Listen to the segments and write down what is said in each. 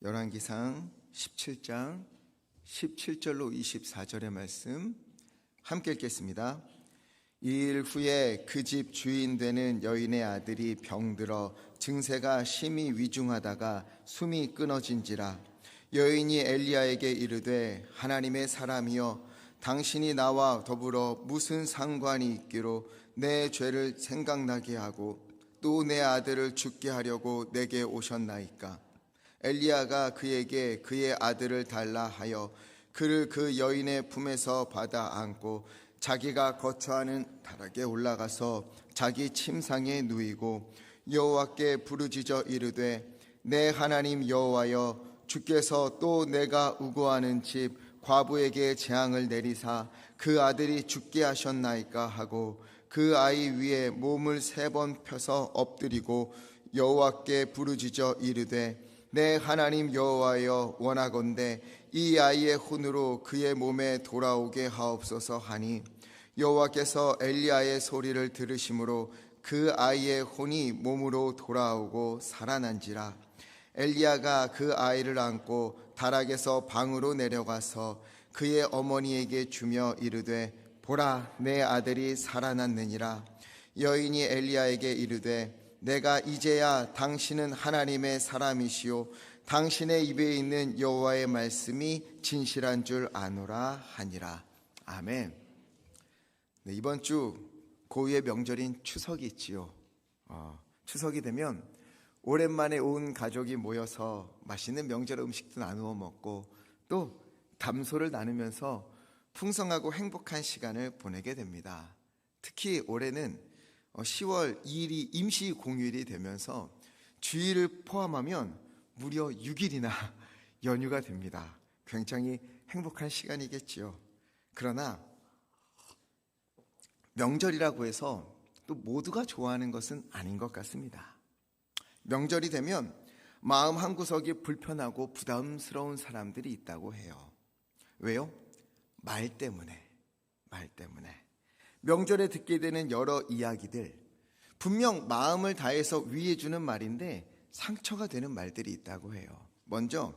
열왕기상 17장 17절로 24절의 말씀 함께 읽겠습니다. 이일 후에 그 집 주인 되는 여인의 아들이 병들어 증세가 심히 위중하다가 숨이 끊어진지라. 여인이 엘리야에게 이르되 하나님의 사람이여, 당신이 나와 더불어 무슨 상관이 있기로 내 죄를 생각나게 하고 또 내 아들을 죽게 하려고 내게 오셨나이까. 엘리야가 그에게 그의 아들을 달라 하여 그를 그 여인의 품에서 받아 안고 자기가 거처하는 다락에 올라가서 자기 침상에 누이고 여호와께 부르짖어 이르되 내 하나님 여호와여, 주께서 또 내가 우고하는 집 과부에게 재앙을 내리사 그 아들이 죽게 하셨나이까 하고 그 아이 위에 몸을 3번 펴서 엎드리고 여호와께 부르짖어 이르되 내 하나님 여호와여, 원하건대 이 아이의 혼으로 그의 몸에 돌아오게 하옵소서 하니 여호와께서 엘리야의 소리를 들으심으로 그 아이의 혼이 몸으로 돌아오고 살아난지라. 엘리야가 그 아이를 안고 다락에서 방으로 내려가서 그의 어머니에게 주며 이르되 보라, 내 아들이 살아났느니라. 여인이 엘리야에게 이르되 내가 이제야 당신은 하나님의 사람이시오, 당신의 입에 있는 여호와의 말씀이 진실한 줄 아노라 하니라. 아멘. 네, 이번 주 고유의 명절인 추석이 있지요. 추석이 되면 오랜만에 온 가족이 모여서 맛있는 명절 음식도 나누어 먹고 또 담소를 나누면서 풍성하고 행복한 시간을 보내게 됩니다. 특히 올해는 10월 2일이 임시 공휴일이 되면서 주일을 포함하면 무려 6일이나 연휴가 됩니다. 굉장히 행복한 시간이겠지요. 그러나 명절이라고 해서 또 모두가 좋아하는 것은 아닌 것 같습니다. 명절이 되면 마음 한구석이 불편하고 부담스러운 사람들이 있다고 해요. 왜요? 말 때문에. 명절에 듣게 되는 여러 이야기들, 분명 마음을 다해서 위해주는 말인데 상처가 되는 말들이 있다고 해요. 먼저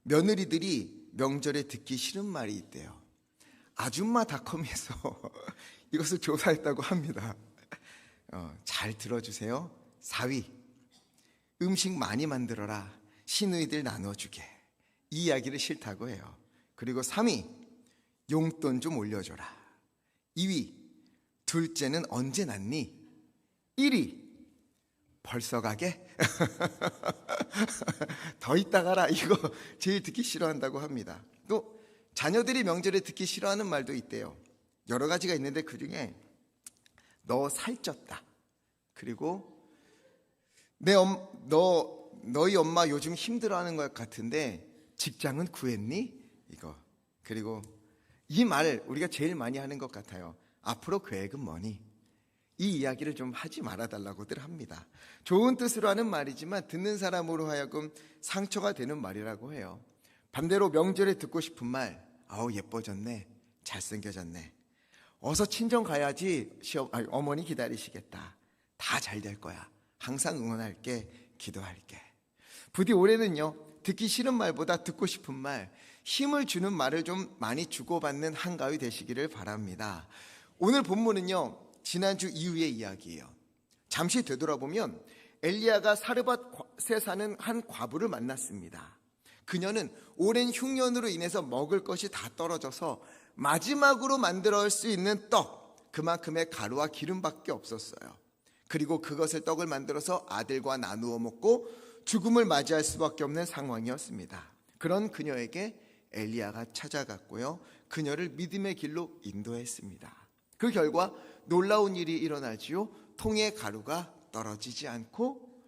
며느리들이 명절에 듣기 싫은 말이 있대요. 아줌마닷컴에서 이것을 조사했다고 합니다. 잘 들어주세요. 4위, 음식 많이 만들어라, 시누이들 나눠주게. 이 이야기를 싫다고 해요. 그리고 3위, 용돈 좀 올려줘라. 2위, 둘째는 언제 낳니? 1위, 벌써 가게? 더 있다 가라. 이거 제일 듣기 싫어한다고 합니다. 또 자녀들이 명절에 듣기 싫어하는 말도 있대요. 여러 가지가 있는데 그중에 너 살쪘다, 그리고 너희 엄마 요즘 힘들어하는 것 같은데 직장은 구했니? 이거. 그리고 이 말 우리가 제일 많이 하는 것 같아요. 앞으로 계획은 뭐니? 이 이야기를 좀 하지 말아달라고들 합니다. 좋은 뜻으로 하는 말이지만 듣는 사람으로 하여금 상처가 되는 말이라고 해요. 반대로 명절에 듣고 싶은 말, 아우 예뻐졌네, 잘생겨졌네, 어서 친정 가야지, 어머니 기다리시겠다, 다 잘 될 거야, 항상 응원할게, 기도할게. 부디 올해는요, 듣기 싫은 말보다 듣고 싶은 말, 힘을 주는 말을 좀 많이 주고받는 한가위 되시기를 바랍니다. 오늘 본문은요, 지난주 이후의 이야기예요. 잠시 되돌아보면 엘리야가 사르밧에 사는 한 과부를 만났습니다. 그녀는 오랜 흉년으로 인해서 먹을 것이 다 떨어져서 마지막으로 만들 수 있는 떡, 그만큼의 가루와 기름밖에 없었어요. 그리고 그것을 떡을 만들어서 아들과 나누어 먹고 죽음을 맞이할 수밖에 없는 상황이었습니다. 그런 그녀에게 엘리야가 찾아갔고요, 그녀를 믿음의 길로 인도했습니다. 그 결과 놀라운 일이 일어나지요. 통의 가루가 떨어지지 않고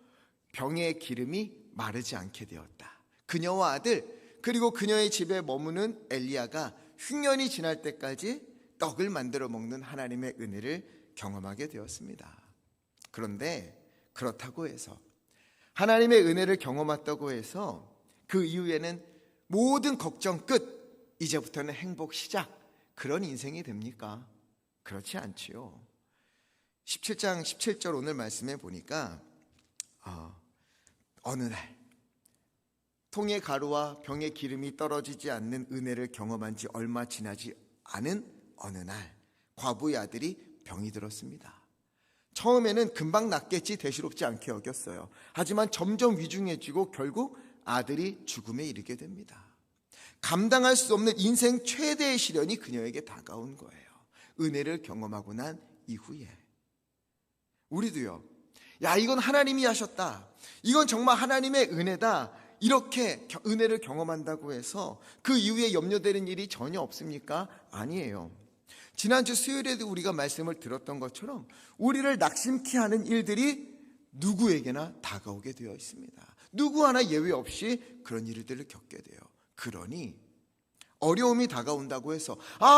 병의 기름이 마르지 않게 되었다. 그녀와 아들, 그리고 그녀의 집에 머무는 엘리야가 흉년이 지날 때까지 떡을 만들어 먹는 하나님의 은혜를 경험하게 되었습니다. 그런데 그렇다고 해서, 하나님의 은혜를 경험했다고 해서 그 이후에는 모든 걱정 끝, 이제부터는 행복 시작, 그런 인생이 됩니까? 그렇지 않지요. 17장 17절 오늘 말씀에 보니까 어느 날 통의 가루와 병의 기름이 떨어지지 않는 은혜를 경험한 지 얼마 지나지 않은 어느 날 과부의 아들이 병이 들었습니다. 처음에는 금방 낫겠지 대수롭지 않게 여겼어요. 하지만 점점 위중해지고 결국 아들이 죽음에 이르게 됩니다. 감당할 수 없는 인생 최대의 시련이 그녀에게 다가온 거예요. 은혜를 경험하고 난 이후에 우리도요, 야, 이건 하나님이 하셨다, 이건 정말 하나님의 은혜다, 이렇게 은혜를 경험한다고 해서 그 이후에 염려되는 일이 전혀 없습니까? 아니에요. 지난주 수요일에도 우리가 말씀을 들었던 것처럼 우리를 낙심케 하는 일들이 누구에게나 다가오게 되어 있습니다. 누구 하나 예외 없이 그런 일들을 겪게 돼요. 그러니 어려움이 다가온다고 해서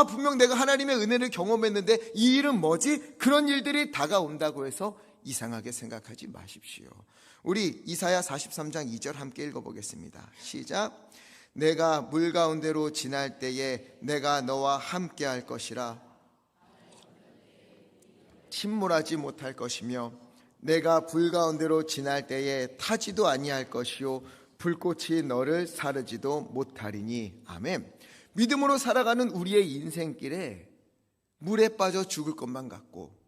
분명 내가 하나님의 은혜를 경험했는데 이 일은 뭐지? 그런 일들이 다가온다고 해서 이상하게 생각하지 마십시오. 우리 이사야 43장 2절 함께 읽어보겠습니다. 시작. 내가 물 가운데로 지날 때에 내가 너와 함께 할 것이라. 침몰하지 못할 것이며 내가 불 가운데로 지날 때에 타지도 아니할 것이요 불꽃이 너를 사르지도 못하리니. 아멘. 믿음으로 살아가는 우리의 인생길에 물에 빠져 죽을 것만 같고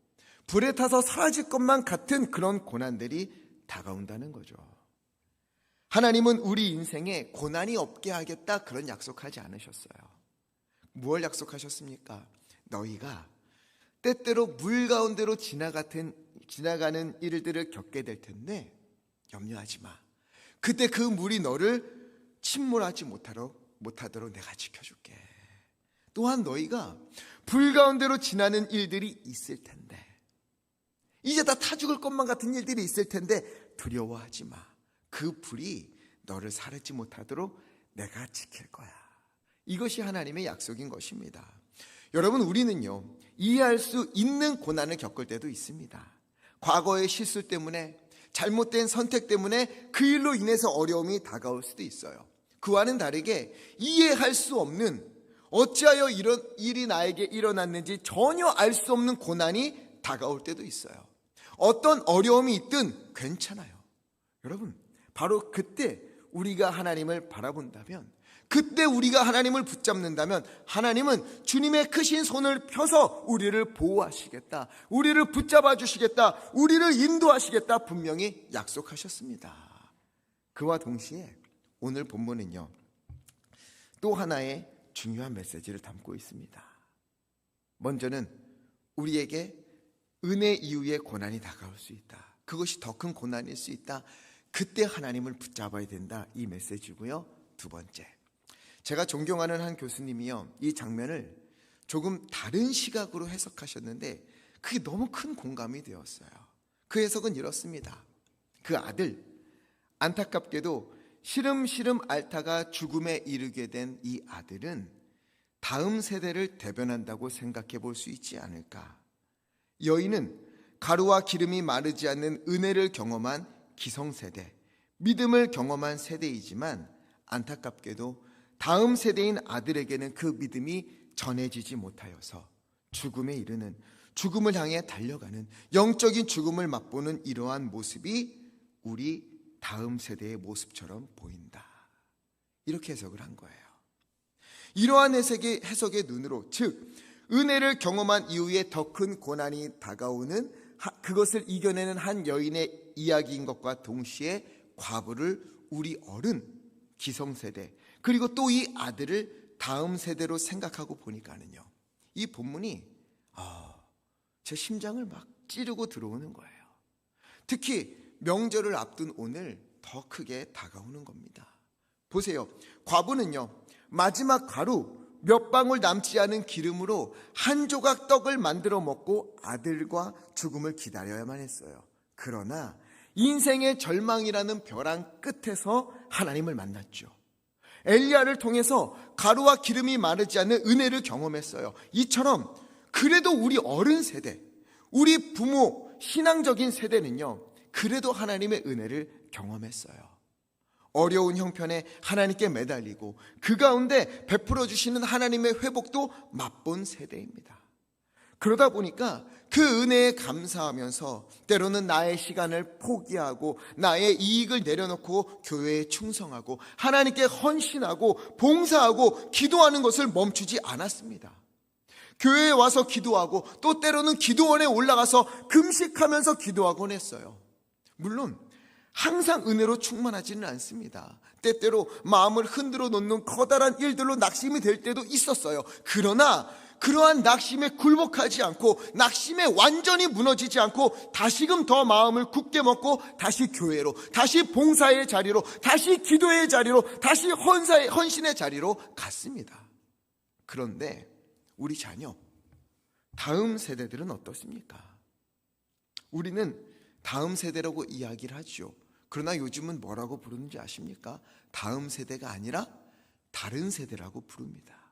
불에 타서 사라질 것만 같은 그런 고난들이 다가온다는 거죠. 하나님은 우리 인생에 고난이 없게 하겠다 그런 약속하지 않으셨어요. 무엇 약속하셨습니까? 너희가 때때로 물 가운데로 지나가는 일들을 겪게 될 텐데 염려하지 마. 그때 그 물이 너를 침몰하지 못하도록 내가 지켜줄게. 또한 너희가 불 가운데로 지나는 일들이 있을 텐데 이제 다 타 죽을 것만 같은 일들이 있을 텐데 두려워하지 마. 그 불이 너를 사르지 못하도록 내가 지킬 거야. 이것이 하나님의 약속인 것입니다. 여러분, 우리는요, 이해할 수 있는 고난을 겪을 때도 있습니다. 과거의 실수 때문에, 잘못된 선택 때문에 그 일로 인해서 어려움이 다가올 수도 있어요. 그와는 다르게 이해할 수 없는, 어찌하여 이런 일이 나에게 일어났는지 전혀 알 수 없는 고난이 다가올 때도 있어요. 어떤 어려움이 있든 괜찮아요. 여러분, 바로 그때 우리가 하나님을 바라본다면, 그때 우리가 하나님을 붙잡는다면 하나님은 주님의 크신 손을 펴서 우리를 보호하시겠다, 우리를 붙잡아 주시겠다, 우리를 인도하시겠다 분명히 약속하셨습니다. 그와 동시에 오늘 본문은요, 또 하나의 중요한 메시지를 담고 있습니다. 먼저는 우리에게 은혜 이후에 고난이 다가올 수 있다. 그것이 더 큰 고난일 수 있다. 그때 하나님을 붙잡아야 된다. 이 메시지고요. 두 번째, 제가 존경하는 한 교수님이요, 이 장면을 조금 다른 시각으로 해석하셨는데 그게 너무 큰 공감이 되었어요. 그 해석은 이렇습니다. 그 아들, 안타깝게도 시름시름 앓다가 죽음에 이르게 된 이 아들은 다음 세대를 대변한다고 생각해 볼 수 있지 않을까. 여인은 가루와 기름이 마르지 않는 은혜를 경험한 기성세대, 믿음을 경험한 세대이지만 안타깝게도 다음 세대인 아들에게는 그 믿음이 전해지지 못하여서 죽음에 이르는, 죽음을 향해 달려가는, 영적인 죽음을 맛보는 이러한 모습이 우리 다음 세대의 모습처럼 보인다. 이렇게 해석을 한 거예요. 이러한 해석의 눈으로, 즉 은혜를 경험한 이후에 더 큰 고난이 다가오는, 그것을 이겨내는 한 여인의 이야기인 것과 동시에 과부를 우리 어른, 기성세대, 그리고 또 이 아들을 다음 세대로 생각하고 보니까는요, 이 본문이 제 심장을 막 찌르고 들어오는 거예요. 특히 명절을 앞둔 오늘 더 크게 다가오는 겁니다. 보세요. 과부는요, 마지막 가루 몇 방울 남지 않은 기름으로 한 조각 떡을 만들어 먹고 아들과 죽음을 기다려야만 했어요. 그러나 인생의 절망이라는 벼랑 끝에서 하나님을 만났죠. 엘리야를 통해서 가루와 기름이 마르지 않는 은혜를 경험했어요. 이처럼 그래도 우리 어른 세대, 우리 부모, 신앙적인 세대는요, 그래도 하나님의 은혜를 경험했어요. 어려운 형편에 하나님께 매달리고 그 가운데 베풀어 주시는 하나님의 회복도 맛본 세대입니다. 그러다 보니까 그 은혜에 감사하면서 때로는 나의 시간을 포기하고 나의 이익을 내려놓고 교회에 충성하고 하나님께 헌신하고 봉사하고 기도하는 것을 멈추지 않았습니다. 교회에 와서 기도하고 또 때로는 기도원에 올라가서 금식하면서 기도하곤 했어요. 물론 항상 은혜로 충만하지는 않습니다. 때때로 마음을 흔들어 놓는 커다란 일들로 낙심이 될 때도 있었어요. 그러나 그러한 낙심에 굴복하지 않고 낙심에 완전히 무너지지 않고 다시금 더 마음을 굳게 먹고 다시 교회로, 다시 봉사의 자리로, 다시 기도의 자리로, 다시 헌신의 자리로 갔습니다. 그런데 우리 자녀, 다음 세대들은 어떻습니까? 우리는 다음 세대라고 이야기를 하죠. 그러나 요즘은 뭐라고 부르는지 아십니까? 다음 세대가 아니라 다른 세대라고 부릅니다.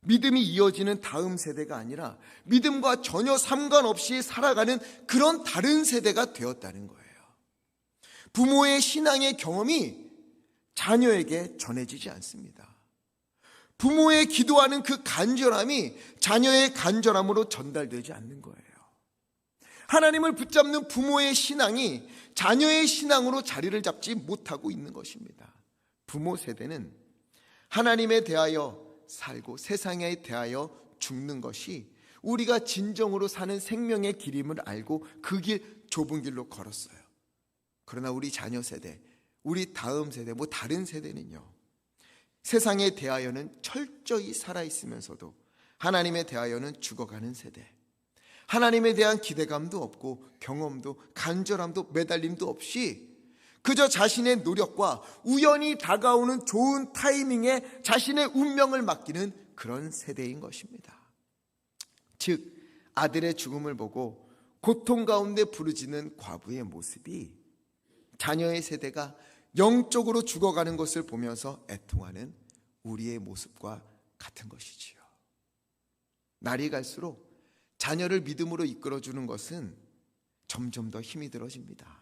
믿음이 이어지는 다음 세대가 아니라 믿음과 전혀 상관없이 살아가는 그런 다른 세대가 되었다는 거예요. 부모의 신앙의 경험이 자녀에게 전해지지 않습니다. 부모의 기도하는 그 간절함이 자녀의 간절함으로 전달되지 않는 거예요. 하나님을 붙잡는 부모의 신앙이 자녀의 신앙으로 자리를 잡지 못하고 있는 것입니다. 부모 세대는 하나님에 대하여 살고 세상에 대하여 죽는 것이 우리가 진정으로 사는 생명의 길임을 알고 그 길, 좁은 길로 걸었어요. 그러나 우리 자녀 세대, 우리 다음 세대, 다른 세대는요, 세상에 대하여는 철저히 살아있으면서도 하나님에 대하여는 죽어가는 세대, 하나님에 대한 기대감도 없고 경험도 간절함도 매달림도 없이 그저 자신의 노력과 우연히 다가오는 좋은 타이밍에 자신의 운명을 맡기는 그런 세대인 것입니다. 즉 아들의 죽음을 보고 고통 가운데 부르짖는 과부의 모습이 자녀의 세대가 영적으로 죽어가는 것을 보면서 애통하는 우리의 모습과 같은 것이지요. 날이 갈수록 자녀를 믿음으로 이끌어주는 것은 점점 더 힘이 들어집니다.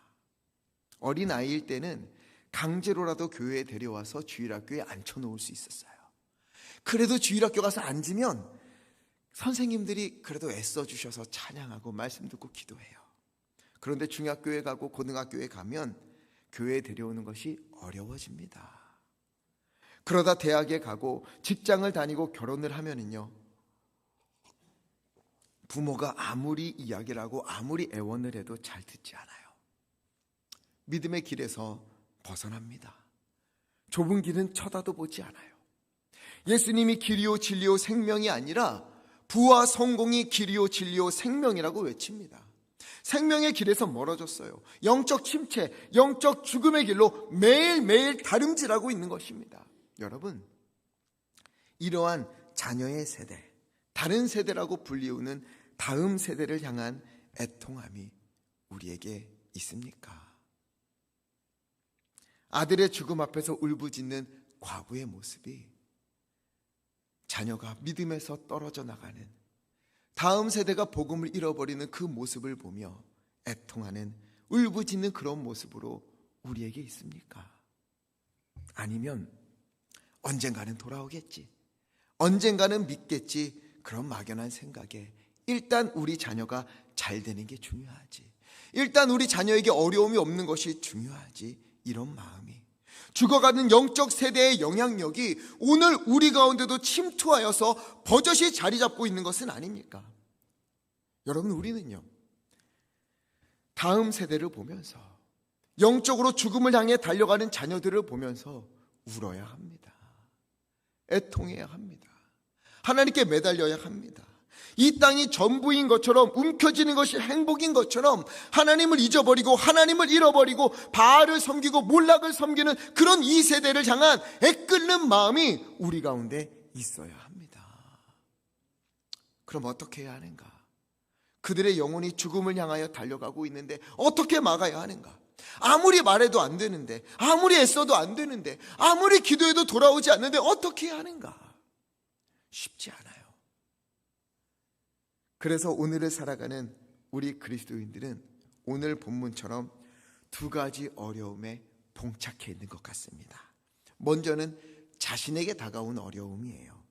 어린아이일 때는 강제로라도 교회에 데려와서 주일학교에 앉혀놓을 수 있었어요. 그래도 주일학교 가서 앉으면 선생님들이 그래도 애써주셔서 찬양하고 말씀 듣고 기도해요. 그런데 중학교에 가고 고등학교에 가면 교회에 데려오는 것이 어려워집니다. 그러다 대학에 가고 직장을 다니고 결혼을 하면은요, 부모가 아무리 이야기를 하고 아무리 애원을 해도 잘 듣지 않아요. 믿음의 길에서 벗어납니다. 좁은 길은 쳐다도 보지 않아요. 예수님이 길이요 진리요 생명이 아니라 부와 성공이 길이요 진리요 생명이라고 외칩니다. 생명의 길에서 멀어졌어요. 영적 침체, 영적 죽음의 길로 매일매일 다름질하고 있는 것입니다. 여러분, 이러한 자녀의 세대, 다른 세대라고 불리우는 다음 세대를 향한 애통함이 우리에게 있습니까? 아들의 죽음 앞에서 울부짖는 과부의 모습이 자녀가 믿음에서 떨어져 나가는, 다음 세대가 복음을 잃어버리는 그 모습을 보며 애통하는, 울부짖는 그런 모습으로 우리에게 있습니까? 아니면 언젠가는 돌아오겠지, 언젠가는 믿겠지, 그런 막연한 생각에 일단 우리 자녀가 잘 되는 게 중요하지, 일단 우리 자녀에게 어려움이 없는 것이 중요하지, 이런 마음이 죽어가는 영적 세대의 영향력이 오늘 우리 가운데도 침투하여서 버젓이 자리 잡고 있는 것은 아닙니까? 여러분, 우리는요, 다음 세대를 보면서 영적으로 죽음을 향해 달려가는 자녀들을 보면서 울어야 합니다. 애통해야 합니다. 하나님께 매달려야 합니다. 이 땅이 전부인 것처럼, 움켜쥐는 것이 행복인 것처럼 하나님을 잊어버리고 하나님을 잃어버리고 바알을 섬기고 몰락을 섬기는 그런 이 세대를 향한 애끓는 마음이 우리 가운데 있어야 합니다. 그럼 어떻게 해야 하는가? 그들의 영혼이 죽음을 향하여 달려가고 있는데 어떻게 막아야 하는가? 아무리 말해도 안 되는데, 아무리 애써도 안 되는데, 아무리 기도해도 돌아오지 않는데 어떻게 해야 하는가? 쉽지 않아요. 그래서 오늘을 살아가는 우리 그리스도인들은 오늘 본문처럼 두 가지 어려움에 봉착해 있는 것 같습니다. 먼저는 자신에게 다가온 어려움이에요.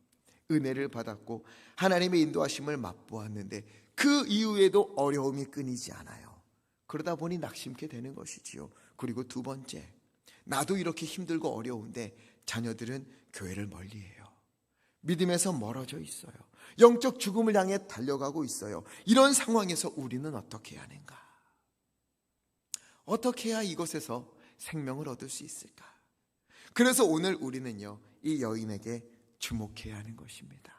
은혜를 받았고 하나님의 인도하심을 맛보았는데 그 이후에도 어려움이 끊이지 않아요. 그러다 보니 낙심케 되는 것이지요. 그리고 두 번째, 나도 이렇게 힘들고 어려운데 자녀들은 교회를 멀리해요. 믿음에서 멀어져 있어요. 영적 죽음을 향해 달려가고 있어요. 이런 상황에서 우리는 어떻게 해야 하는가? 어떻게 해야 이곳에서 생명을 얻을 수 있을까? 그래서 오늘 우리는요, 이 여인에게 주목해야 하는 것입니다.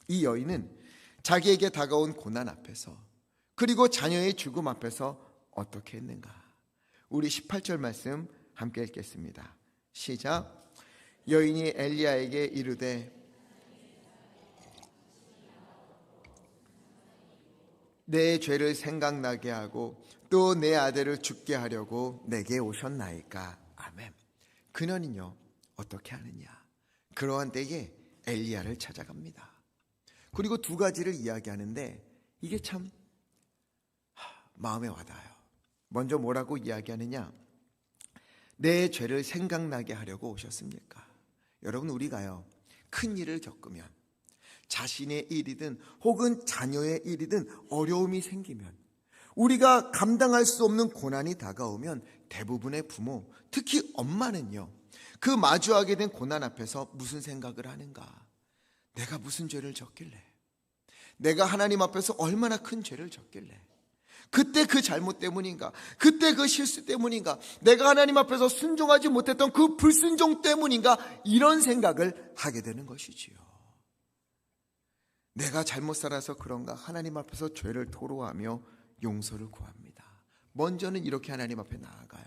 이 여인은 자기에게 다가온 고난 앞에서, 그리고 자녀의 죽음 앞에서 어떻게 했는가? 우리 18절 말씀 함께 읽겠습니다. 시작. 여인이 엘리야에게 이르되 내 죄를 생각나게 하고 또 내 아들을 죽게 하려고 내게 오셨나이까? 아멘. 그녀는요, 어떻게 하느냐? 그러한 때에 엘리야를 찾아갑니다. 그리고 두 가지를 이야기하는데 이게 참 마음에 와닿아요. 먼저 뭐라고 이야기하느냐? 내 죄를 생각나게 하려고 오셨습니까? 여러분, 우리가요, 큰 일을 겪으면, 자신의 일이든 혹은 자녀의 일이든 어려움이 생기면, 우리가 감당할 수 없는 고난이 다가오면 대부분의 부모, 특히 엄마는요, 그 마주하게 된 고난 앞에서 무슨 생각을 하는가? 내가 무슨 죄를 졌길래? 내가 하나님 앞에서 얼마나 큰 죄를 졌길래? 그때 그 잘못 때문인가? 그때 그 실수 때문인가? 내가 하나님 앞에서 순종하지 못했던 그 불순종 때문인가? 이런 생각을 하게 되는 것이지요. 내가 잘못 살아서 그런가? 하나님 앞에서 죄를 토로하며 용서를 구합니다. 먼저는 이렇게 하나님 앞에 나아가요.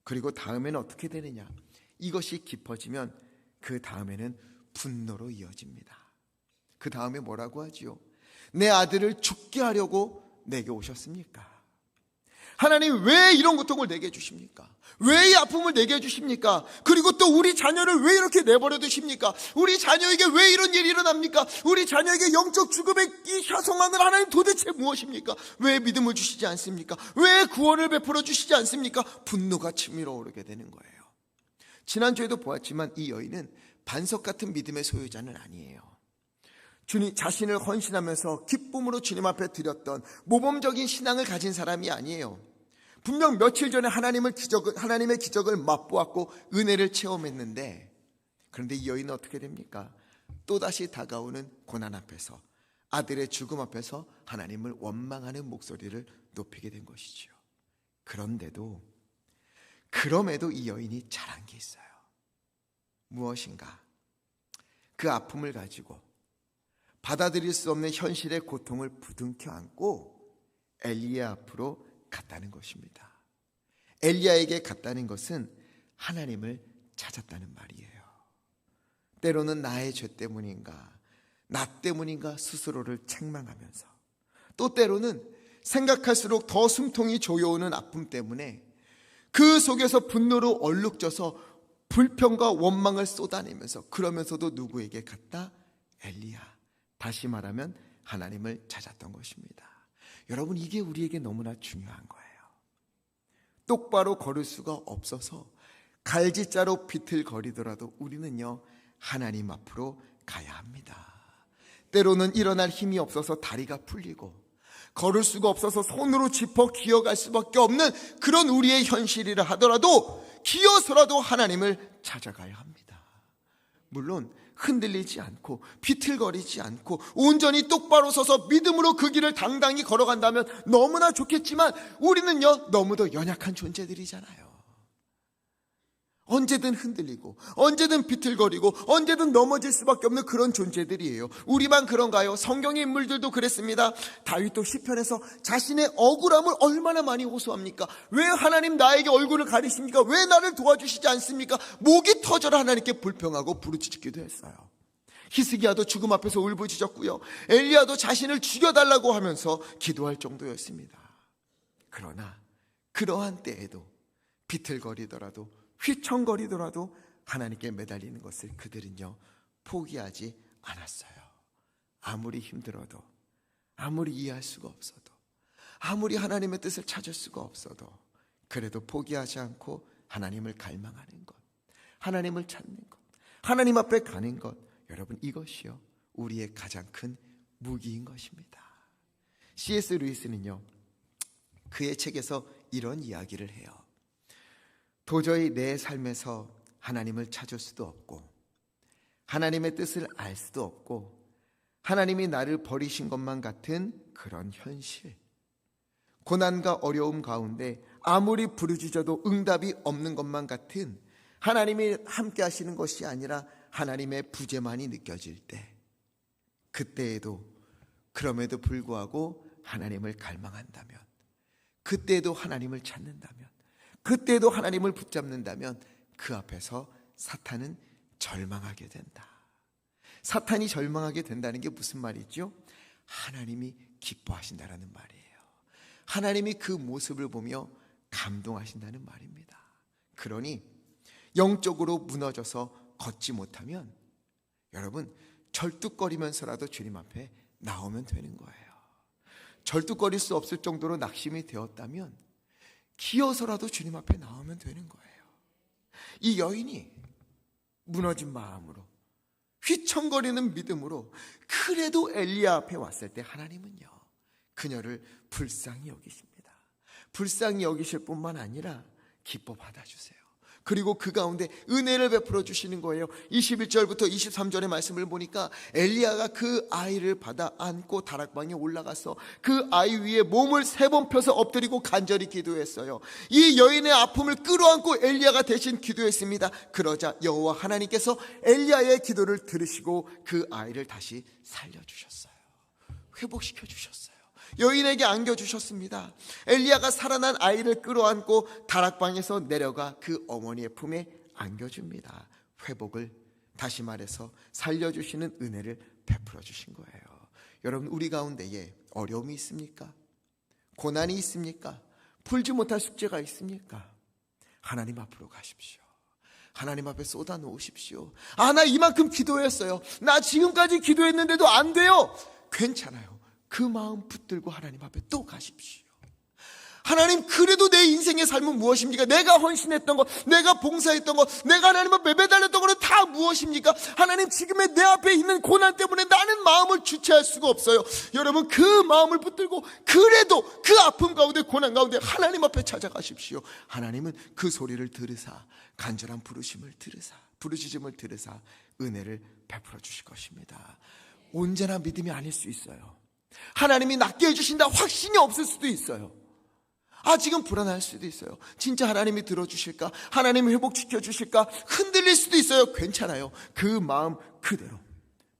그리고 다음에는 어떻게 되느냐? 이것이 깊어지면 그 다음에는 분노로 이어집니다. 그 다음에 뭐라고 하지요? 내 아들을 죽게 하려고 내게 오셨습니까? 하나님, 왜 이런 고통을 내게 주십니까? 왜 이 아픔을 내게 주십니까? 그리고 또 우리 자녀를 왜 이렇게 내버려 두십니까? 우리 자녀에게 왜 이런 일이 일어납니까? 우리 자녀에게 영적 죽음의 이 상황을 하나님 도대체 무엇입니까? 왜 믿음을 주시지 않습니까? 왜 구원을 베풀어 주시지 않습니까? 분노가 치밀어 오르게 되는 거예요. 지난주에도 보았지만 이 여인은 반석 같은 믿음의 소유자는 아니에요. 주님 자신을 헌신하면서 기쁨으로 주님 앞에 드렸던 모범적인 신앙을 가진 사람이 아니에요. 분명 며칠 전에 하나님의 기적을 맛보았고 은혜를 체험했는데, 그런데 이 여인은 어떻게 됩니까? 또다시 다가오는 고난 앞에서, 아들의 죽음 앞에서 하나님을 원망하는 목소리를 높이게 된 것이지요. 그럼에도 이 여인이 잘한 게 있어요. 무엇인가? 그 아픔을 가지고 받아들일 수 없는 현실의 고통을 부둥켜 안고 엘리야 앞으로 갔다는 것입니다. 엘리야에게 갔다는 것은 하나님을 찾았다는 말이에요. 때로는 나의 죄 때문인가, 나 때문인가 스스로를 책망하면서, 또 때로는 생각할수록 더 숨통이 조여오는 아픔 때문에 그 속에서 분노로 얼룩져서 불평과 원망을 쏟아내면서, 그러면서도 누구에게 갔다? 엘리야, 다시 말하면 하나님을 찾았던 것입니다. 여러분, 이게 우리에게 너무나 중요한 거예요. 똑바로 걸을 수가 없어서 갈지자로 비틀거리더라도 우리는요, 하나님 앞으로 가야 합니다. 때로는 일어날 힘이 없어서 다리가 풀리고 걸을 수가 없어서 손으로 짚어 기어갈 수밖에 없는 그런 우리의 현실이라 하더라도 기어서라도 하나님을 찾아가야 합니다. 물론 흔들리지 않고 비틀거리지 않고 온전히 똑바로 서서 믿음으로 그 길을 당당히 걸어간다면 너무나 좋겠지만, 우리는요, 너무도 연약한 존재들이잖아요. 언제든 흔들리고 언제든 비틀거리고 언제든 넘어질 수밖에 없는 그런 존재들이에요. 우리만 그런가요? 성경의 인물들도 그랬습니다. 다윗도 시편에서 자신의 억울함을 얼마나 많이 호소합니까? 왜 하나님 나에게 얼굴을 가리십니까? 왜 나를 도와주시지 않습니까? 목이 터져라 하나님께 불평하고 부르짖기도 했어요. 히스기야도 죽음 앞에서 울부짖었고요, 엘리야도 자신을 죽여달라고 하면서 기도할 정도였습니다. 그러나 그러한 때에도 비틀거리더라도 휘청거리더라도 하나님께 매달리는 것을 그들은요, 포기하지 않았어요. 아무리 힘들어도, 아무리 이해할 수가 없어도, 아무리 하나님의 뜻을 찾을 수가 없어도 그래도 포기하지 않고 하나님을 갈망하는 것, 하나님을 찾는 것, 하나님 앞에 가는 것, 여러분, 이것이요 우리의 가장 큰 무기인 것입니다. C.S. 루이스는요 그의 책에서 이런 이야기를 해요. 도저히 내 삶에서 하나님을 찾을 수도 없고 하나님의 뜻을 알 수도 없고 하나님이 나를 버리신 것만 같은 그런 현실, 고난과 어려움 가운데 아무리 부르짖어도 응답이 없는 것만 같은, 하나님이 함께 하시는 것이 아니라 하나님의 부재만이 느껴질 때, 그때에도 그럼에도 불구하고 하나님을 갈망한다면, 그때에도 하나님을 찾는다면, 그때에도 하나님을 붙잡는다면 그 앞에서 사탄은 절망하게 된다. 사탄이 절망하게 된다는 게 무슨 말이죠? 하나님이 기뻐하신다라는 말이에요. 하나님이 그 모습을 보며 감동하신다는 말입니다. 그러니 영적으로 무너져서 걷지 못하면 여러분 절뚝거리면서라도 주님 앞에 나오면 되는 거예요. 절뚝거릴 수 없을 정도로 낙심이 되었다면 기어서라도 주님 앞에 나오면 되는 거예요. 이 여인이 무너진 마음으로 휘청거리는 믿음으로 그래도 엘리야 앞에 왔을 때 하나님은요 그녀를 불쌍히 여기십니다. 불쌍히 여기실 뿐만 아니라 기뻐 받아주세요. 그리고 그 가운데 은혜를 베풀어 주시는 거예요. 21절부터 23절의 말씀을 보니까 엘리야가 그 아이를 받아 안고 다락방에 올라가서 그 아이 위에 몸을 3번 펴서 엎드리고 간절히 기도했어요. 이 여인의 아픔을 끌어안고 엘리야가 대신 기도했습니다. 그러자 여호와 하나님께서 엘리야의 기도를 들으시고 그 아이를 다시 살려주셨어요. 회복시켜 주셨어요. 여인에게 안겨주셨습니다. 엘리야가 살아난 아이를 끌어안고 다락방에서 내려가 그 어머니의 품에 안겨줍니다. 회복을, 다시 말해서 살려주시는 은혜를 베풀어 주신 거예요. 여러분, 우리 가운데에 어려움이 있습니까? 고난이 있습니까? 풀지 못할 숙제가 있습니까? 하나님 앞으로 가십시오. 하나님 앞에 쏟아 놓으십시오. 나 이만큼 기도했어요. 나 지금까지 기도했는데도 안 돼요. 괜찮아요. 그 마음 붙들고 하나님 앞에 또 가십시오. 하나님, 그래도 내 인생의 삶은 무엇입니까? 내가 헌신했던 것, 내가 봉사했던 것, 내가 하나님 앞에 매달렸던 것은 다 무엇입니까? 하나님, 지금의 내 앞에 있는 고난 때문에 나는 마음을 주체할 수가 없어요. 여러분, 그 마음을 붙들고 그래도 그 아픔 가운데, 고난 가운데 하나님 앞에 찾아가십시오. 하나님은 그 소리를 들으사, 간절한 부르짖음을 들으사 은혜를 베풀어 주실 것입니다. 언제나 믿음이 아닐 수 있어요. 하나님이 낫게 해주신다 확신이 없을 수도 있어요. 지금 불안할 수도 있어요. 진짜 하나님이 들어주실까? 하나님이 회복시켜 주실까? 흔들릴 수도 있어요. 괜찮아요. 그 마음 그대로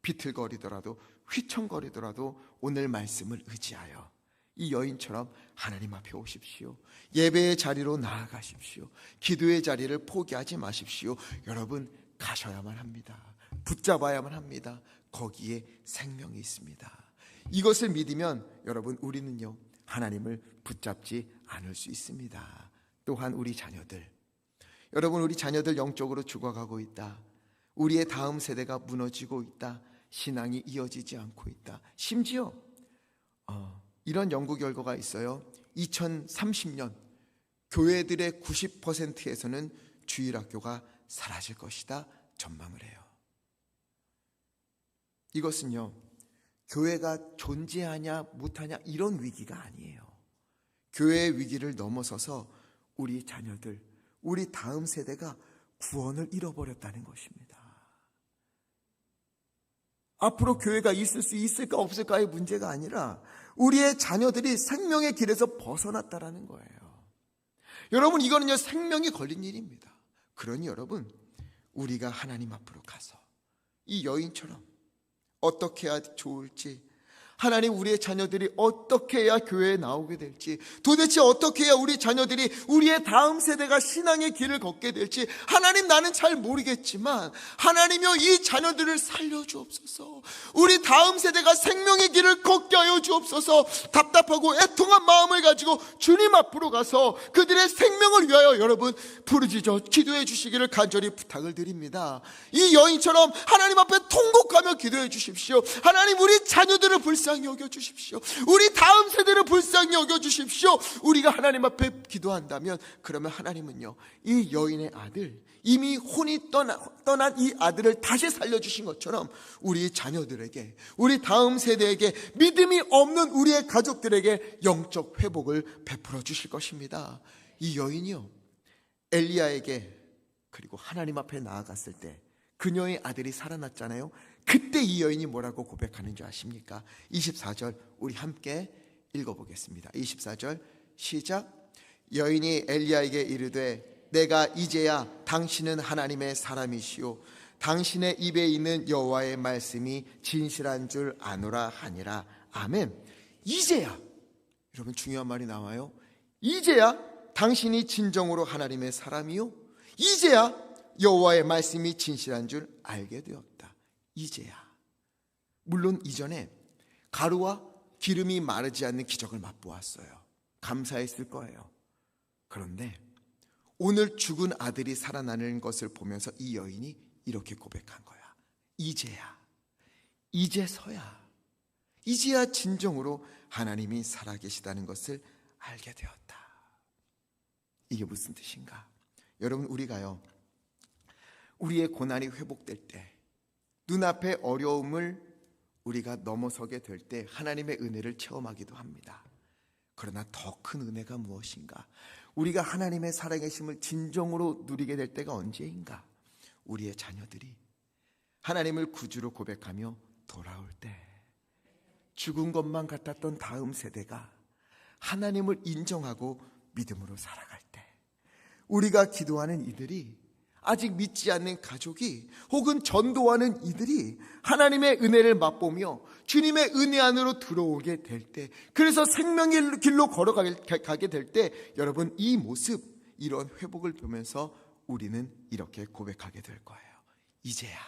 비틀거리더라도 휘청거리더라도 오늘 말씀을 의지하여 이 여인처럼 하나님 앞에 오십시오. 예배의 자리로 나아가십시오. 기도의 자리를 포기하지 마십시오. 여러분, 가셔야만 합니다. 붙잡아야만 합니다. 거기에 생명이 있습니다. 이것을 믿으면 여러분, 우리는요 하나님을 붙잡지 않을 수 있습니다. 또한 우리 자녀들, 여러분, 우리 자녀들 영적으로 죽어가고 있다. 우리의 다음 세대가 무너지고 있다. 신앙이 이어지지 않고 있다. 심지어 이런 연구 결과가 있어요. 2030년 교회들의 90%에서는 주일학교가 사라질 것이다 전망을 해요. 이것은요 교회가 존재하냐 못하냐 이런 위기가 아니에요. 교회의 위기를 넘어서서 우리 자녀들, 우리 다음 세대가 구원을 잃어버렸다는 것입니다. 앞으로 교회가 있을 수 있을까 없을까의 문제가 아니라 우리의 자녀들이 생명의 길에서 벗어났다라는 거예요. 여러분, 이거는요 생명이 걸린 일입니다. 그러니 여러분, 우리가 하나님 앞으로 가서 이 여인처럼 어떻게 해야 좋을지, 하나님, 우리의 자녀들이 어떻게 해야 교회에 나오게 될지, 도대체 어떻게 해야 우리 자녀들이, 우리의 다음 세대가 신앙의 길을 걷게 될지, 하나님, 나는 잘 모르겠지만 하나님이여 이 자녀들을 살려주옵소서. 우리 다음 세대가 생명의 길을 걷게 하여 주옵소서. 답답하고 애통한 마음을 가지고 주님 앞으로 가서 그들의 생명을 위하여 여러분 부르짖어 기도해 주시기를 간절히 부탁을 드립니다. 이 여인처럼 하나님 앞에 통곡하며 기도해 주십시오. 하나님, 우리 자녀들을 불쌍히 불쌍히 여겨주십시오. 우리 다음 세대를 불쌍히 여겨주십시오. 우리가 하나님 앞에 기도한다면, 그러면 하나님은요, 이 여인의 아들, 이미 혼이 떠난 이 아들을 다시 살려주신 것처럼 우리 자녀들에게, 우리 다음 세대에게, 믿음이 없는 우리의 가족들에게 영적 회복을 베풀어 주실 것입니다. 이 여인이요, 엘리야에게 그리고 하나님 앞에 나아갔을 때 그녀의 아들이 살아났잖아요. 그때 이 여인이 뭐라고 고백하는 줄 아십니까? 24절 우리 함께 읽어보겠습니다. 24절 시작. 여인이 엘리야에게 이르되 내가 이제야 당신은 하나님의 사람이시오 당신의 입에 있는 여호와의 말씀이 진실한 줄 아노라 하니라. 아멘. 이제야, 여러분 중요한 말이 나와요. 이제야 당신이 진정으로 하나님의 사람이요, 이제야 여호와의 말씀이 진실한 줄 알게 되었다. 이제야. 물론 이전에 가루와 기름이 마르지 않는 기적을 맛보았어요. 감사했을 거예요. 그런데 오늘 죽은 아들이 살아나는 것을 보면서 이 여인이 이렇게 고백한 거야. 이제야, 이제서야, 이제야 진정으로 하나님이 살아계시다는 것을 알게 되었다. 이게 무슨 뜻인가? 여러분, 우리가요, 우리의 고난이 회복될 때, 눈앞의 어려움을 우리가 넘어서게 될 때 하나님의 은혜를 체험하기도 합니다. 그러나 더 큰 은혜가 무엇인가? 우리가 하나님의 살아계심을 진정으로 누리게 될 때가 언제인가? 우리의 자녀들이 하나님을 구주로 고백하며 돌아올 때, 죽은 것만 같았던 다음 세대가 하나님을 인정하고 믿음으로 살아갈 때, 우리가 기도하는 이들이, 아직 믿지 않는 가족이, 혹은 전도하는 이들이 하나님의 은혜를 맛보며 주님의 은혜 안으로 들어오게 될 때, 그래서 생명의 길로 걸어가게 될 때, 여러분 이 모습, 이런 회복을 보면서 우리는 이렇게 고백하게 될 거예요. 이제야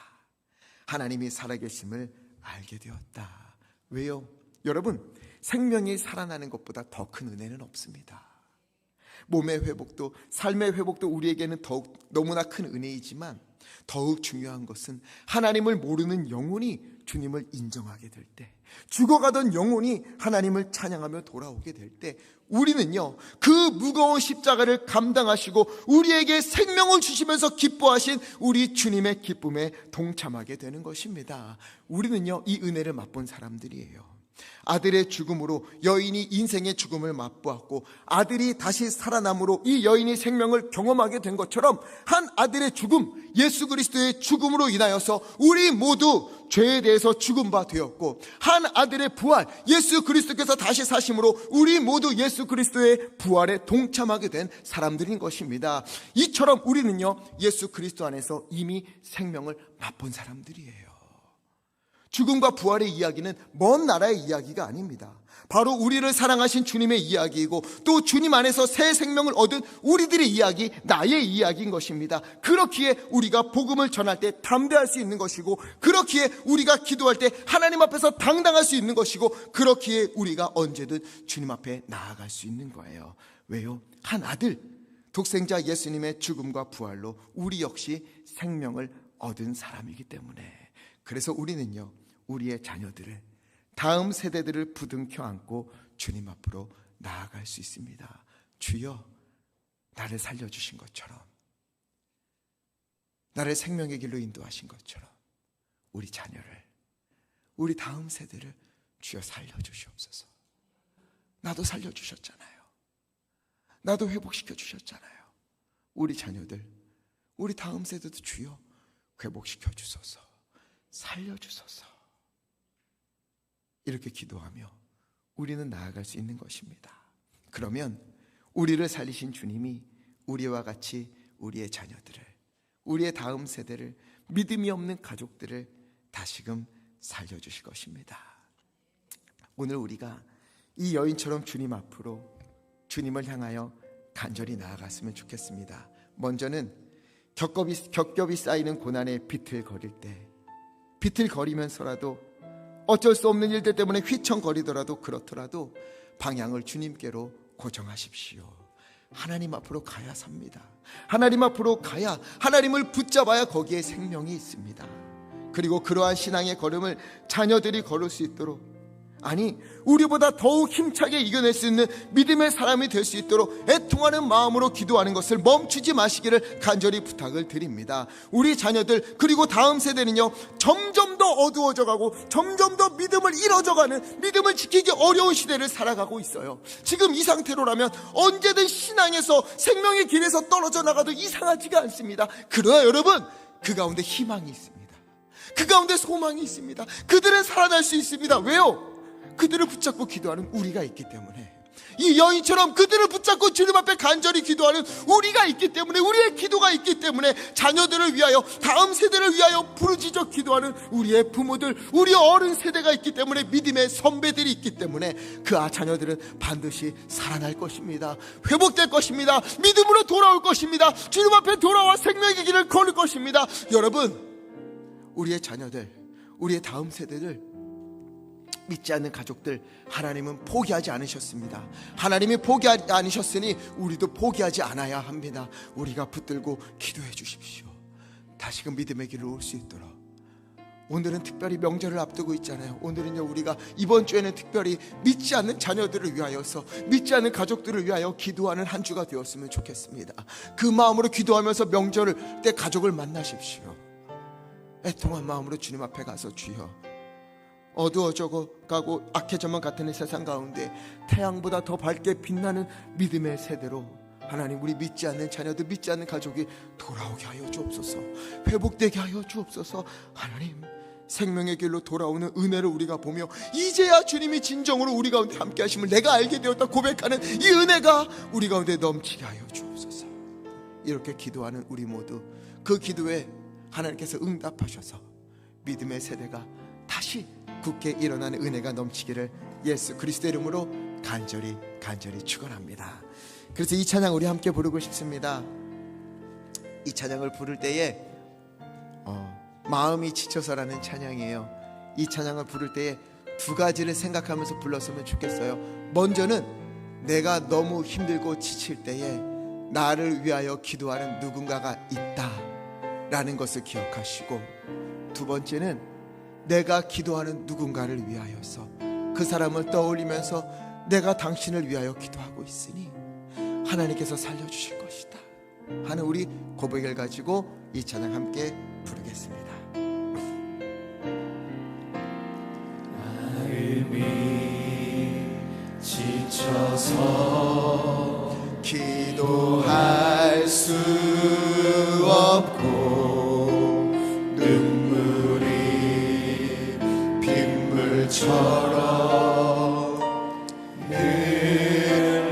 하나님이 살아계심을 알게 되었다. 왜요? 여러분, 생명이 살아나는 것보다 더 큰 은혜는 없습니다. 몸의 회복도, 삶의 회복도 우리에게는 더욱 너무나 큰 은혜이지만, 더욱 중요한 것은 하나님을 모르는 영혼이 주님을 인정하게 될 때, 죽어가던 영혼이 하나님을 찬양하며 돌아오게 될 때, 우리는요 그 무거운 십자가를 감당하시고 우리에게 생명을 주시면서 기뻐하신 우리 주님의 기쁨에 동참하게 되는 것입니다. 우리는요 이 은혜를 맛본 사람들이에요. 아들의 죽음으로 여인이 인생의 죽음을 맛보았고, 아들이 다시 살아남으로 이 여인이 생명을 경험하게 된 것처럼, 한 아들의 죽음, 예수 그리스도의 죽음으로 인하여서 우리 모두 죄에 대해서 죽은 바 되었고, 한 아들의 부활, 예수 그리스도께서 다시 사심으로 우리 모두 예수 그리스도의 부활에 동참하게 된 사람들인 것입니다. 이처럼 우리는요 예수 그리스도 안에서 이미 생명을 맛본 사람들이에요. 죽음과 부활의 이야기는 먼 나라의 이야기가 아닙니다. 바로 우리를 사랑하신 주님의 이야기이고, 또 주님 안에서 새 생명을 얻은 우리들의 이야기, 나의 이야기인 것입니다. 그렇기에 우리가 복음을 전할 때 담대할 수 있는 것이고, 그렇기에 우리가 기도할 때 하나님 앞에서 당당할 수 있는 것이고, 그렇기에 우리가 언제든 주님 앞에 나아갈 수 있는 거예요. 왜요? 한 아들, 독생자 예수님의 죽음과 부활로 우리 역시 생명을 얻은 사람이기 때문에, 그래서 우리는요 우리의 자녀들을, 다음 세대들을 부둥켜 안고 주님 앞으로 나아갈 수 있습니다. 주여, 나를 살려주신 것처럼, 나를 생명의 길로 인도하신 것처럼 우리 자녀를, 우리 다음 세대를 주여 살려주시옵소서. 나도 살려주셨잖아요. 나도 회복시켜 주셨잖아요. 우리 자녀들, 우리 다음 세대도 주여 회복시켜 주소서, 살려주소서. 이렇게 기도하며 우리는 나아갈 수 있는 것입니다. 그러면 우리를 살리신 주님이 우리와 같이 우리의 자녀들을, 우리의 다음 세대를, 믿음이 없는 가족들을 다시금 살려주실 것입니다. 오늘 우리가 이 여인처럼 주님 앞으로, 주님을 향하여 간절히 나아갔으면 좋겠습니다. 먼저는 겹겹이 쌓이는 고난에 비틀거릴 때, 비틀거리면서라도 어쩔 수 없는 일들 때문에 휘청거리더라도, 그렇더라도 방향을 주님께로 고정하십시오. 하나님 앞으로 가야 삽니다. 하나님 앞으로 가야, 하나님을 붙잡아야 거기에 생명이 있습니다. 그리고 그러한 신앙의 걸음을 자녀들이 걸을 수 있도록, 아니, 우리보다 더욱 힘차게 이겨낼 수 있는 믿음의 사람이 될 수 있도록 애통하는 마음으로 기도하는 것을 멈추지 마시기를 간절히 부탁을 드립니다. 우리 자녀들 그리고 다음 세대는요, 점점 더 어두워져 가고 점점 더 믿음을 잃어져가는, 믿음을 지키기 어려운 시대를 살아가고 있어요. 지금 이 상태로라면 언제든 신앙에서, 생명의 길에서 떨어져 나가도 이상하지가 않습니다. 그러나 여러분, 그 가운데 희망이 있습니다. 그 가운데 소망이 있습니다. 그들은 살아날 수 있습니다. 왜요? 그들을 붙잡고 기도하는 우리가 있기 때문에, 이 여인처럼 그들을 붙잡고 주님 앞에 간절히 기도하는 우리가 있기 때문에, 우리의 기도가 있기 때문에, 자녀들을 위하여, 다음 세대를 위하여 부르짖어 기도하는 우리의 부모들, 우리 어른 세대가 있기 때문에, 믿음의 선배들이 있기 때문에 그 자녀들은 반드시 살아날 것입니다. 회복될 것입니다. 믿음으로 돌아올 것입니다. 주님 앞에 돌아와 생명의 길을 걸을 것입니다. 여러분, 우리의 자녀들, 우리의 다음 세대들, 믿지 않는 가족들, 하나님은 포기하지 않으셨습니다. 하나님이 포기하지 않으셨으니 우리도 포기하지 않아야 합니다. 우리가 붙들고 기도해 주십시오. 다시금 믿음의 길로 올 수 있도록. 오늘은 특별히 명절을 앞두고 있잖아요. 오늘은요, 우리가 이번 주에는 특별히 믿지 않는 자녀들을 위하여서, 믿지 않는 가족들을 위하여 기도하는 한 주가 되었으면 좋겠습니다. 그 마음으로 기도하면서 명절 때 가족을 만나십시오. 애통한 마음으로 주님 앞에 가서, 주여, 어두워져 가고 악해져만 같은 이 세상 가운데 태양보다 더 밝게 빛나는 믿음의 세대로 하나님, 우리 믿지 않는 자녀들, 믿지 않는 가족이 돌아오게 하여 주옵소서. 회복되게 하여 주옵소서. 하나님, 생명의 길로 돌아오는 은혜를 우리가 보며, 이제야 주님이 진정으로 우리 가운데 함께 하심을 내가 알게 되었다 고백하는 이 은혜가 우리 가운데 넘치게 하여 주옵소서. 이렇게 기도하는 우리 모두, 그 기도에 하나님께서 응답하셔서 믿음의 세대가 다시 굳게 일어나는 은혜가 넘치기를 예수 그리스도의 이름으로 간절히 축원합니다. 그래서 이 찬양 우리 함께 부르고 싶습니다. 이 찬양을 부를 때에 마음이 지쳐서라는 찬양이에요. 이 찬양을 부를 때에 두 가지를 생각하면서 불렀으면 좋겠어요. 먼저는 내가 너무 힘들고 지칠 때에 나를 위하여 기도하는 누군가가 있다라는 것을 기억하시고, 두 번째는 내가 기도하는 누군가를 위하여서 그 사람을 떠올리면서 내가 당신을 위하여 기도하고 있으니 하나님께서 살려주실 것이다 하는 우리 고백을 가지고 이 찬양 함께 부르겠습니다. 마음이 지쳐서 기도할 수 없고 눈물이 빗물처럼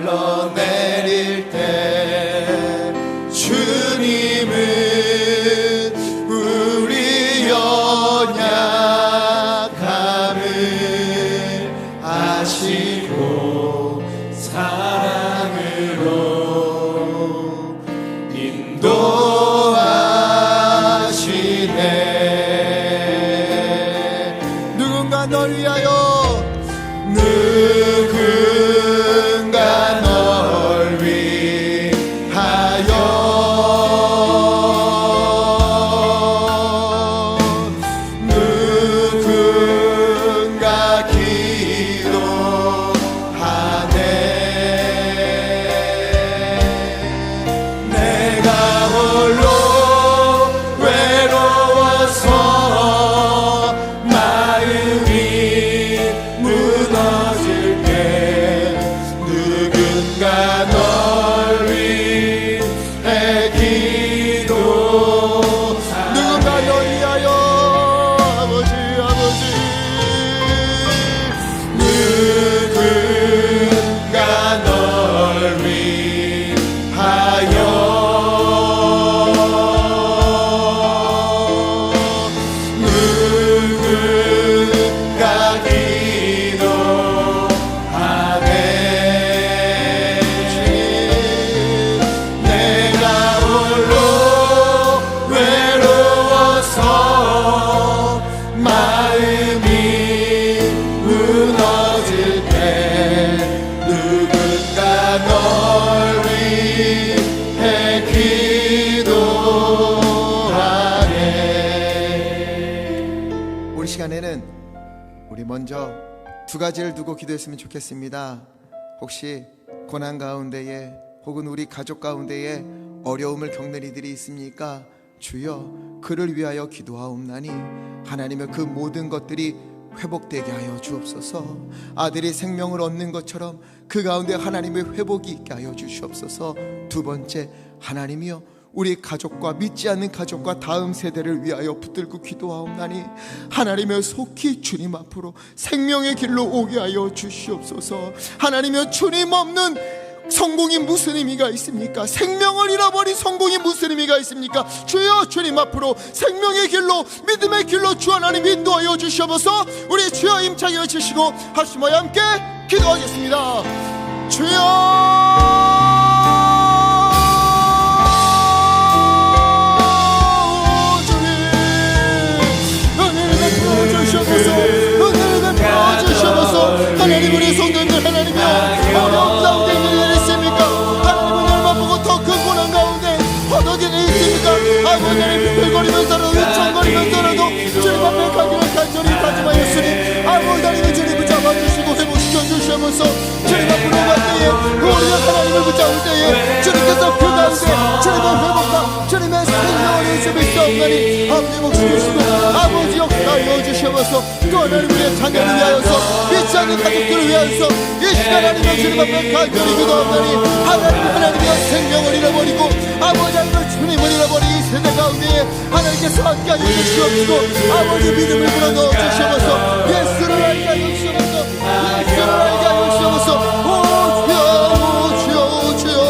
흘러내릴 때 주님은 우리 연약함을 아시고 사랑으로 인도하시네. 누군가 널 위하여, 누군가 널 위하여, 누군가 기도하네. 내가 홀로 외로워서 마음이 무너질 때 누군가 널 위해 기도, 누군가 널 위하여, 아버지 누군가 널 위하여, 누군가 기도하네. 내가 홀로 외로워서 마음이 무너질 때 누군가 널 위해 기도하네. 우리 시간에는 우리 먼저 두 두 가지를 두고 기도했으면 좋겠습니다. 혹시 고난 가운데에 혹은 우리 가족 가운데에 어려움을 겪는 이들이 있습니까? 주여 그를 위하여 기도하옵나니 하나님의 그 모든 것들이 회복되게 하여 주옵소서. 아들이 생명을 얻는 것처럼 그 가운데 하나님의 회복이 있게 하여 주시옵소서. 두 번째, 하나님이여 우리 가족과 믿지 않는 가족과 다음 세대를 위하여 붙들고 기도하옵나니 하나님의 속히 주님 앞으로 생명의 길로 오게 하여 주시옵소서. 하나님의 주님 없는 성공이 무슨 의미가 있습니까? 생명을 잃어버린 성공이 무슨 의미가 있습니까? 주여 주님 앞으로 생명의 길로 믿음의 길로 주 하나님 인도하여 주시옵소서. 우리 주여 힘차게 외치시고 합심하여 함께 기도하겠습니다. 주여 하나님 우리 성도님들 하나님이여 어려운 가운데 있는 일 있습니까? 하나님은 얼마 보고 더 큰 고난 가운데 허덕이는 일 있습니까? 아버지 하나님 비틀거리면서라도 위청거리면서라도 주님 앞에 가기를 간절히 다짐하였으니 아버지 하나님 주님 붙잡아주시고 회복시켜 주시면서 주님 앞으로 갈 때에 우리가 하나님을 붙잡을 때에 주님께서 그 가운데 주님의 회복과 주님의 생명을 인습을 싸움나니 아버지 목숨주시고 아버지 역사하여 주시면서 또 하나님 우리의 자녀를 위하여서 믿지 않는 가족들을 위하여서 이 시간 하나님의 주님 앞에 간절히 기도하오니 하나님의 생명을 잃어버리고 아버지 하나님의 주님을 잃어버린 이 세대 가운데에 하나님께서 함께하여 주시옵시고 아버지 믿음을 불어넣어 주시옵소서. 예수를 알게 하여 주시옵소서. 예수를 알게 하여 주시옵소서. 오 주여 주여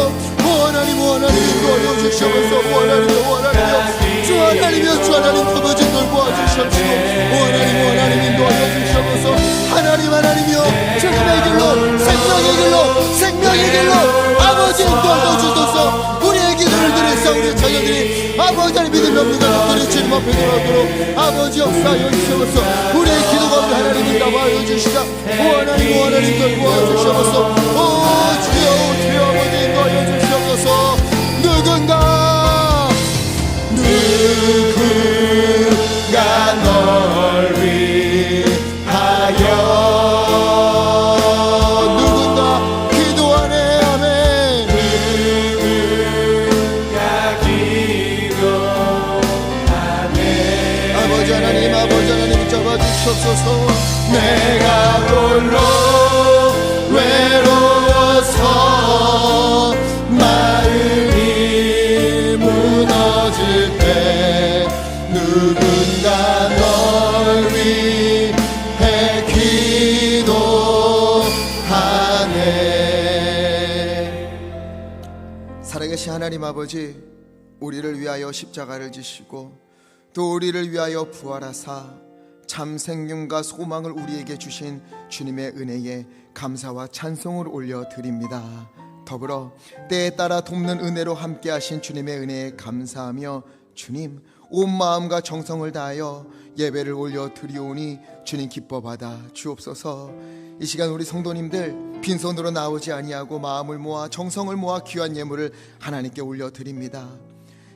하나님 인도하여 주시옵소서. 하나님이여 주 하나님 아버지 돌보아 주시옵시고 하나님 인도하여 주시옵소서. 하나님이여 주님의 길로 생명의 길로 아버지 인도하여 주소서. 우리의 기도를 들으사 우리 자녀들이 아버지 하나님 믿음이 없는 가족들이 주님 앞에 돌아오도록 아버지 역사하여 주시옵소서. 우리의 기도 가운데 하나님 응답하여 주시자. 하나님 돌보아 주시옵소서. 주여 아버지 인도하여 주시옵소서. 누군가 널 위하여 누군가 기도하네. 아멘. 누군가 기도하네. 아버지 하나님 잡아주시옵소서. 내가 홀로 외로워서 마음이 무너질 때 누군가 널 위해 기도하네. 살아계신 하나님 아버지, 우리를 위하여 십자가를 지시고 또 우리를 위하여 부활하사 참 생명과 소망을 우리에게 주신 주님의 은혜에 감사와 찬송을 올려드립니다. 더불어 때에 따라 돕는 은혜로 함께 하신 주님의 은혜에 감사하며 주님 온 마음과 정성을 다하여 예배를 올려드리오니 주님 기뻐 받아 주옵소서. 이 시간 우리 성도님들 빈손으로 나오지 아니하고 마음을 모아 정성을 모아 귀한 예물을 하나님께 올려드립니다.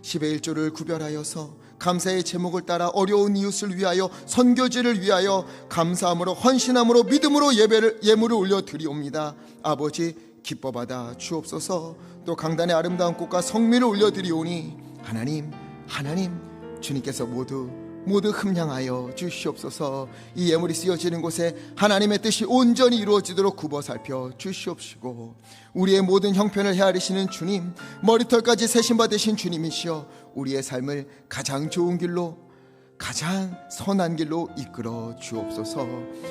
10의 1조를 구별하여서 감사의 제목을 따라 어려운 이웃을 위하여 선교지를 위하여 감사함으로 헌신함으로 믿음으로 예물을 올려드리옵니다. 아버지 기뻐 받아 주옵소서. 또 강단의 아름다운 꽃과 성미를 올려드리오니 하나님 주님께서 모두 흠량하여 주시옵소서. 이 예물이 쓰여지는 곳에 하나님의 뜻이 온전히 이루어지도록 굽어 살펴 주시옵시고 우리의 모든 형편을 헤아리시는 주님, 머리털까지 세심받으신 주님이시여 우리의 삶을 가장 좋은 길로 가장 선한 길로 이끌어 주옵소서.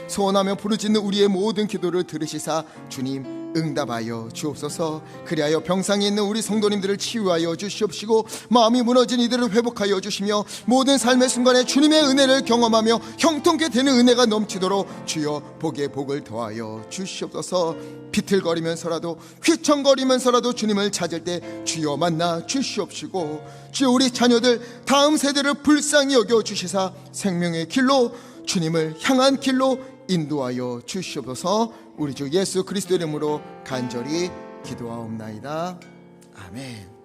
소원하며 부르짖는 우리의 모든 기도를 들으시사 주님 응답하여 주옵소서. 그리하여 병상에 있는 우리 성도님들을 치유하여 주시옵시고 마음이 무너진 이들을 회복하여 주시며 모든 삶의 순간에 주님의 은혜를 경험하며 형통케 되는 은혜가 넘치도록 주여 복에 복을 더하여 주시옵소서. 비틀거리면서라도 휘청거리면서라도 주님을 찾을 때 주여 만나 주시옵시고 주여 우리 자녀들 다음 세대를 불쌍히 여겨 주시사 생명의 길로 주님을 향한 길로 인도하여 주시옵소서. 우리 주 예수 그리스도 이름으로 간절히 기도하옵나이다. 아멘.